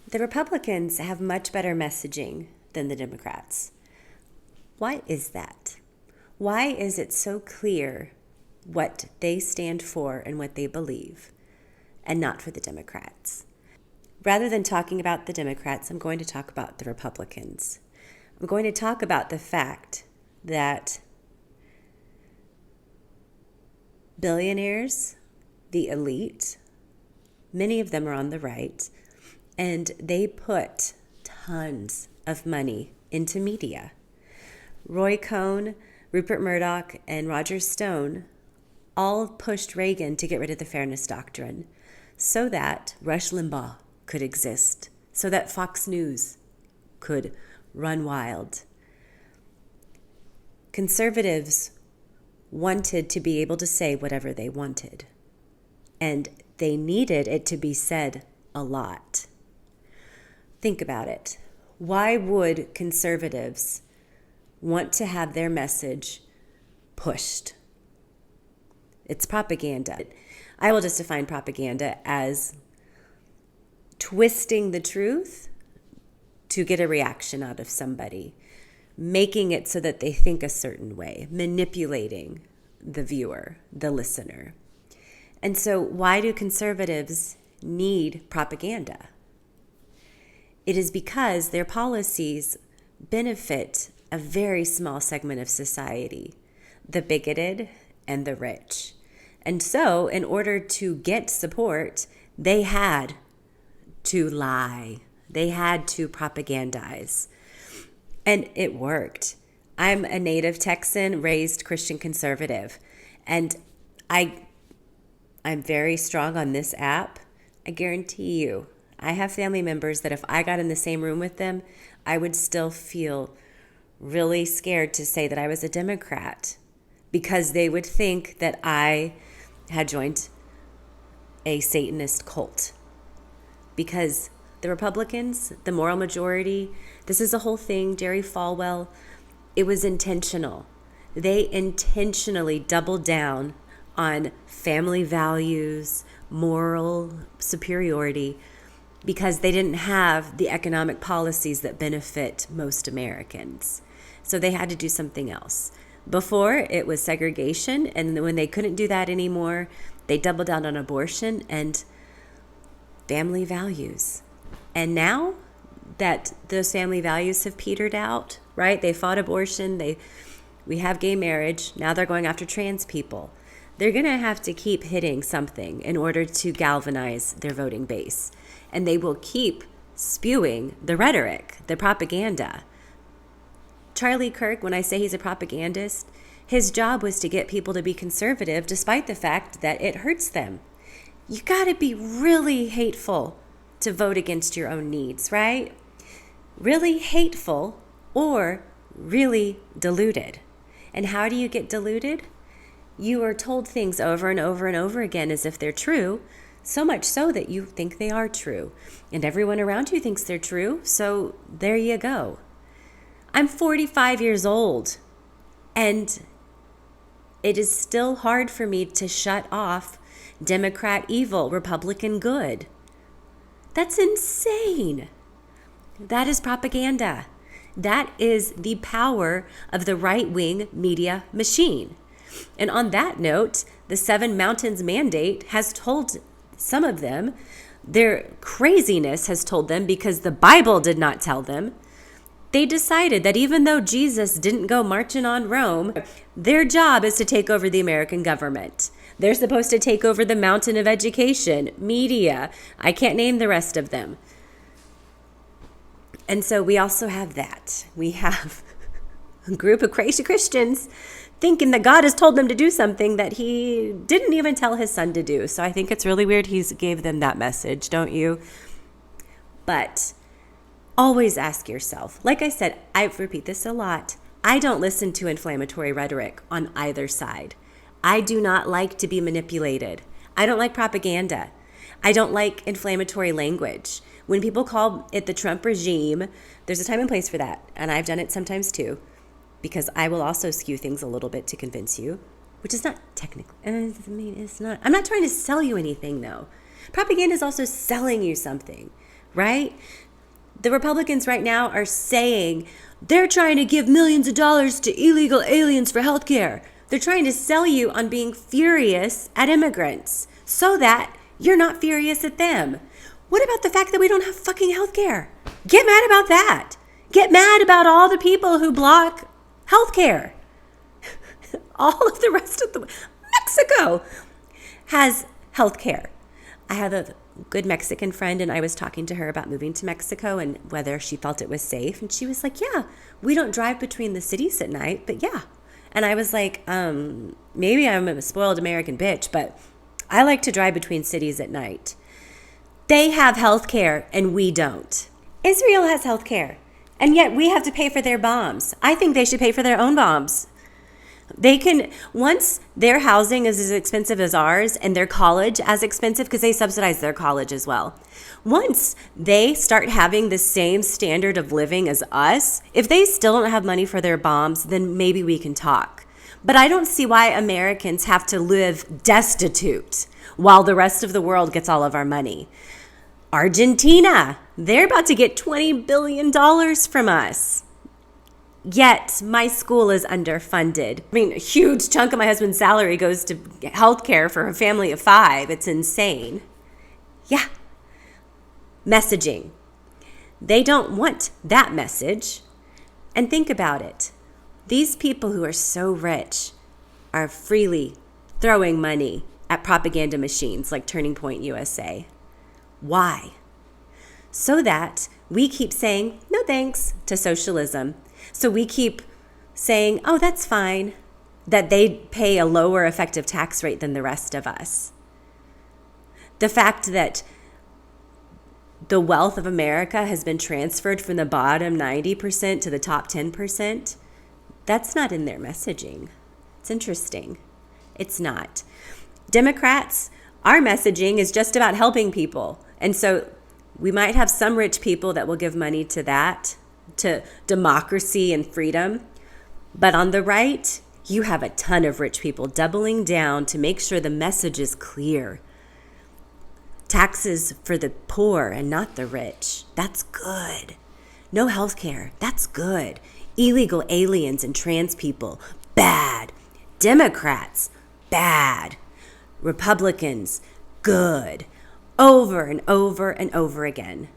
The Republicans have much better messaging than the Democrats. Why is that? Why is it so clear what they stand for and what they believe, and not for the Democrats? Rather than talking about the Democrats, I'm going to talk about the Republicans. I'm going to talk about the fact that billionaires, the elite, many of them are on the right, and they put tons of money into media. Roy Cohn, Rupert Murdoch, and Roger Stone all pushed Reagan to get rid of the Fairness Doctrine so that Rush Limbaugh could exist, so that Fox News could run wild. Conservatives wanted to be able to say whatever they wanted, and they needed it to be said a lot. Think about it. Why would conservatives want to have their message pushed? It's propaganda. I will just define propaganda as twisting the truth to get a reaction out of somebody, making it so that they think a certain way, manipulating the viewer, the listener. And so why do conservatives need propaganda? It is because their policies benefit a very small segment of society, the bigoted and the rich. And so in order to get support, they had to lie. They had to propagandize. And it worked. I'm a native Texan, raised Christian conservative. And I'm very strong on this app. I guarantee you, I have family members that if I got in the same room with them, I would still feel really scared to say that I was a Democrat because they would think that I had joined a Satanist cult. Because the Republicans, the moral majority, this is a whole thing, Jerry Falwell, it was intentional. They intentionally doubled down on family values, moral superiority, because they didn't have the economic policies that benefit most Americans. So they had to do something else. Before, it was segregation, and when they couldn't do that anymore, they doubled down on abortion and family values. And now that those family values have petered out, right? They fought abortion, we have gay marriage, now they're going after trans people. They're going to have to keep hitting something in order to galvanize their voting base. And they will keep spewing the rhetoric, the propaganda. Charlie Kirk, when I say he's a propagandist, his job was to get people to be conservative despite the fact that it hurts them. You got to be really hateful to vote against your own needs, right? Really hateful or really deluded. And how do you get deluded? You are told things over and over and over again as if they're true, so much so that you think they are true. And everyone around you thinks they're true, so there you go. I'm 45 years old, and it is still hard for me to shut off Democrat evil, Republican good. That's insane. That is propaganda. That is the power of the right-wing media machine. And on that note, the Seven Mountains Mandate has told some of them, their craziness has told them, because the Bible did not tell them. They decided that even though Jesus didn't go marching on Rome, their job is to take over the American government. They're supposed to take over the mountain of education, media. I can't name the rest of them. And so we also have that. We have a group of crazy Christians thinking that God has told them to do something that he didn't even tell his son to do. So I think it's really weird he gave them that message, don't you? But always ask yourself, like I said, I repeat this a lot, I don't listen to inflammatory rhetoric on either side. I do not like to be manipulated. I don't like propaganda. I don't like inflammatory language. When people call it the Trump regime, there's a time and place for that. And I've done it sometimes too, because I will also skew things a little bit to convince you, which is not technically, it's not, I'm not trying to sell you anything though. Propaganda is also selling you something, right? The Republicans right now are saying they're trying to give millions of dollars to illegal aliens for healthcare. They're trying to sell you on being furious at immigrants so that you're not furious at them. What about the fact that we don't have fucking healthcare? Get mad about that. Get mad about all the people who block healthcare. All of the rest of the Mexico has healthcare. I have a good Mexican friend, and I was talking to her about moving to Mexico and whether she felt it was safe. And she was like, yeah, we don't drive between the cities at night, but yeah. And I was like, maybe I'm a spoiled American bitch, but I like to drive between cities at night. They have health care and we don't. Israel has health care, and yet we have to pay for their bombs. I think they should pay for their own bombs. They can, once their housing is as expensive as ours and their college as expensive, because they subsidize their college as well. Once they start having the same standard of living as us, if they still don't have money for their bombs, then maybe we can talk. But I don't see why Americans have to live destitute while the rest of the world gets all of our money. Argentina, they're about to get $20 billion from us. Yet my school is underfunded. I mean, a huge chunk of my husband's salary goes to healthcare for a family of 5. It's insane. Yeah. Messaging. They don't want that message. And think about it. These people who are so rich are freely throwing money at propaganda machines like Turning Point USA. Why? So that we keep saying, no thanks, to socialism. So we keep saying, oh, that's fine, that they pay a lower effective tax rate than the rest of us. The fact that the wealth of America has been transferred from the bottom 90% to the top 10%, that's not in their messaging. It's interesting. It's not. Democrats, our messaging is just about helping people. And so we might have some rich people that will give money to that, to democracy and freedom. But on the right, you have a ton of rich people doubling down to make sure the message is clear. Taxes for the poor and not the rich. That's good. No health care. That's good. Illegal aliens and trans people. Bad. Democrats. Bad. Republicans. Good. Over and over and over again.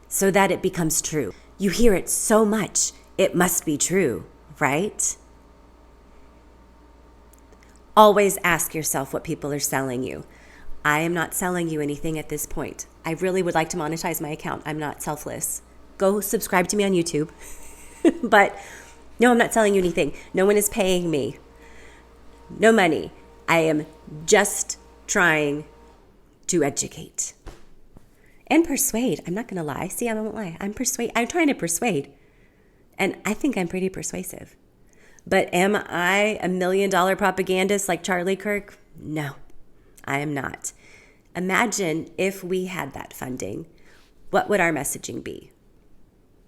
So that it becomes true. You hear it so much, it must be true, right? Always ask yourself what people are selling you. I am not selling you anything at this point. I really would like to monetize my account. I'm not selfless. Go subscribe to me on YouTube. But no, I'm not selling you anything. No one is paying me. No money. I am just trying to educate. And persuade. I'm not going to lie. See, I won't lie. I'm trying to persuade. And I think I'm pretty persuasive. But am I a $1 million propagandist like Charlie Kirk? No, I am not. Imagine if we had that funding. What would our messaging be?